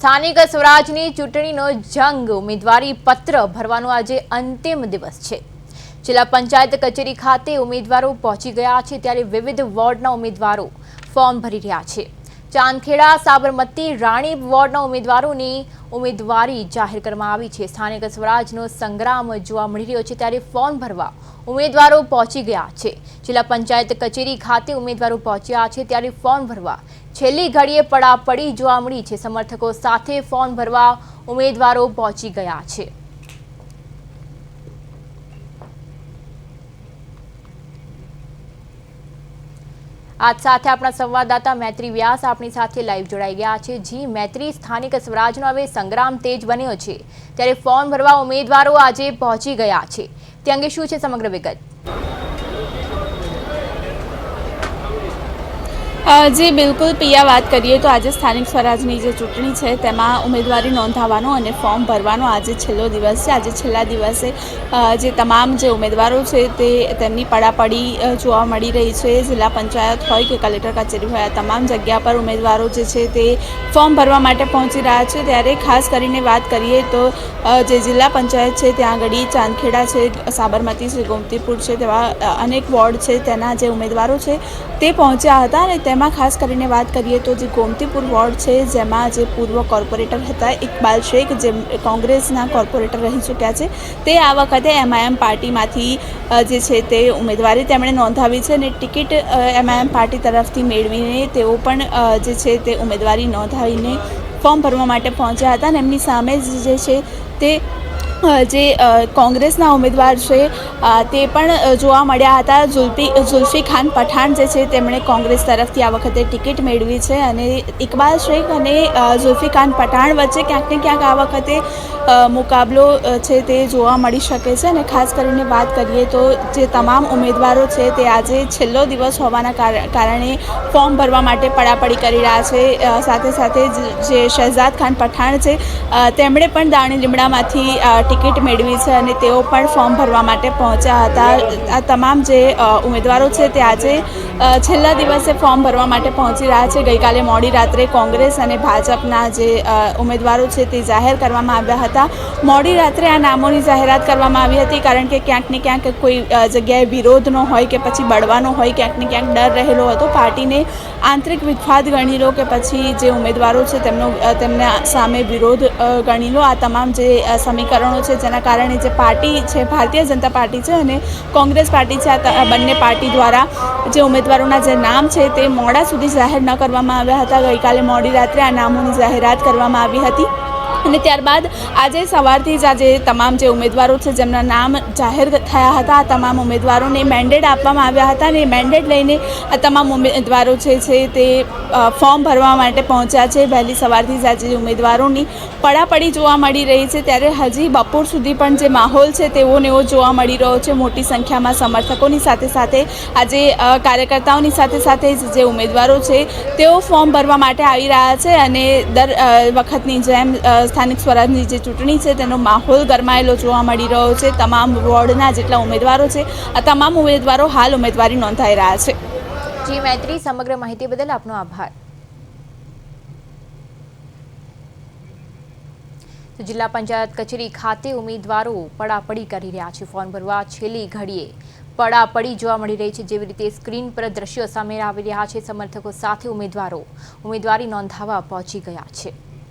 સ્થાનિક સ્વરાજની ચૂંટણીનો જંગ ઉમેદવારી પત્ર ભરવાનો આજે અંતિમ દિવસ છે। જિલ્લા પંચાયત કચેરી ખાતે ઉમેદવારો પહોંચી ગયા છે, ત્યારે વિવિધ વોર્ડના ઉમેદવારો ફોર્મ ભરી રહ્યા છે। ચાંદખેડા, સાબરમતી, રાણી વોર્ડના ઉમેદવારોની ઉમેદવારી જાહેર કરવામાં આવી છે। સ્થાનિક સ્વરાજનો સંગ્રામ જોવા મળી રહ્યો છે, ત્યારે ફોર્મ ભરવા ઉમેદવારો પહોંચી ગયા છે। જિલ્લા પંચાયત કચેરી ખાતે ઉમેદવારો પહોંચ્યા છે, ત્યારે ફોર્મ ભરવા છેલ્લી ઘડીએ પડાપડી જોવા મળી છે। સમર્થકો સાથે ફોર્મ ભરવા ઉમેદવારો પહોંચી ગયા છે। આજ સાથે આપણા સંવાદદાતા મૈત્રી વ્યાસ આપણી સાથે લાઈવ જોડાઈ ગયા છે। જી મૈત્રી, સ્થાનિક સ્વરાજનો હવે સંગ્રામ તેજ બન્યો છે, ત્યારે ફોર્મ ભરવા ઉમેદવારો આજે પહોંચી ગયા છે, તે અંગે શું છે સમગ્ર વિગત? जी बिल्कुल पिया, बात करिए तो आज स्थानिक स्वराजनी जो चूंटणी है तेमां उम्मीदवारी नोंधावानो अने फॉर्म भरवानो आज छेल्लो दिवस है। आज छेल्ला दिवसे जे तमाम जे उम्मीदवारो छे ते तेमनी पड़ापड़ी जोवा मळी रही है। जिला पंचायत होय के कलेक्टर कचेरी होय, तमाम जग्या पर उम्मीदवारो जे छे ते फॉर्म भरवा माटे पहोंची रह्या छे। त्यारे खास करीने बात करिए तो जे जिला पंचायत है त्यां आगळी चांदखेड़ा है, साबरमती है, गोमतीपुर है, तेवा अनेक वोर्ड है तेना जे उम्मीदवारो छे ते पहोंच्या हता। अने तेमां खास करीने बात करिए तो जे गोमतीपुर वोर्ड है जेमां जे पूर्व कॉर्पोरेटर हता इकबाल शेख, जे कोंग्रेसना कॉर्पोरेटर रही चूक्या छे, ते आ वखते एमआईएम पार्टीमांथी जे छे ते उम्मीदवारी तेमणे नोंधावी छे अने टिकिट एमआईएम पार्टी तरफथी मेळवीने तेओ पण जे छे ते उम्मीदवारी नोंधावीने फॉर्म भरवा माटे पहोंच्या हता। अने एमनी सामे जे छे ते जे कोंग्रेसना उम्मीदवार है ते पण जोवा मळ्या हता। जुल्फी खान पठाण जे छे तेमणे कोंग्रेस तरफथी आ वखते टिकिट मेळवी छे अने इकबाल शेख अने जुल्फी खान पठाण वच्चे क्यांक ने क्यांक आ वखते मुकाबलो छे ते जोवा मळी शके छे। अने खास करीने बात करिए तो जे तमाम उम्मीदवारो छे ते आजे छेल्लो दिवस होवाना कारणे फॉर्म भरवा माटे पड़ापड़ी करी रह्या छे। साथे साथे जे शहजाद खान पठाण छे तेमणे पण दाणी લીમડામાંથી टिकिट मेळवी छे अने तेओ पण फॉर्म भरवा माटे पहोंच्या हता। आ तमाम जे उम्मीदवारो छे ते आजे छेल्ला दिवसे फॉर्म भरवा माटे पहोंची रह्या छे। गईकाले मोडी रात्रे कोंग्रेस अने भाजपना जे उम्मीदवारो छे ते जाहेर करवामां आव्या हता। मोडी रात्रे आ नामोनी जाहेरात करवामां आवी हती, कारण के क्यांक ने क्यांक कोई जग्याए विरोधनो होय के पछी बळવાનો होय, क्यांक ने क्यांक डर रहेलो हतो। पार्टीने आंतरिक विवाद गणी लो के पछी जे उम्मीदवारो छे तेमना सामे विरोध गणी लो, आ तमाम जे समीकरणों है जेना कारणे जे पार्टी है भारतीय जनता पार्टी है अने कोंग्रेस पार्टी है, आ बंने पार्टी द्वारा जे उम्मीदवारोना जे नाम है ते मोड़ा सुधी जाहेर न करवामां आव्या हता। गईकाले मोडी रात्रे आ नामोनी जाहेरात करवामां आवी हती અને ત્યારબાદ આજે સવારથી જ આજે તમામ જે ઉમેદવારો છે જેમના નામ જાહેર થયા હતા આ તમામ ઉમેદવારોને મેન્ડેટ આપવામાં આવ્યા હતા અને મેન્ડેટ લઈને આ તમામ ઉમેદવારો છે તે ફોર્મ ભરવા માટે પહોંચ્યા છે। વહેલી સવારથી જ આજે ઉમેદવારોની પડાપડી જોવા મળી રહી છે, ત્યારે હજી બપોર સુધી પણ જે માહોલ છે તેવો ને એવો જોવા મળી રહ્યો છે। મોટી સંખ્યામાં સમર્થકોની સાથે સાથે આજે કાર્યકર્તાઓની સાથે સાથે જે ઉમેદવારો છે તેઓ ફોર્મ ભરવા માટે આવી રહ્યા છે અને દર વખતની જેમ स्थानिक स्वराजनी जे चूंटणी है तेनो माहौल गरमायेलो जोवा मळी रह्यो छे। तमाम वोर्डना जेटला उम्मीदवारो छे आ तमाम उम्मीदवारो हाल उम्मीदवारी नोंधाई रह्या छे। जी मैत्री, समग्र माहिती बदल आपनो आभार। तो जिला पंचायत कचेरी खाते उम्मीदवारो पड़ापड़ी करी रह्या छे। फॉर्म भरवा छेल्ली घड़ीए पड़ापड़ी जोवा मळी रही है। जेवी रीते स्क्रीन पर दृश्यो सामे आवी रह्या छे, समर्थको साथे उम्मीदवारो उम्मीदवारी नोंधावा पहोंची गया छे।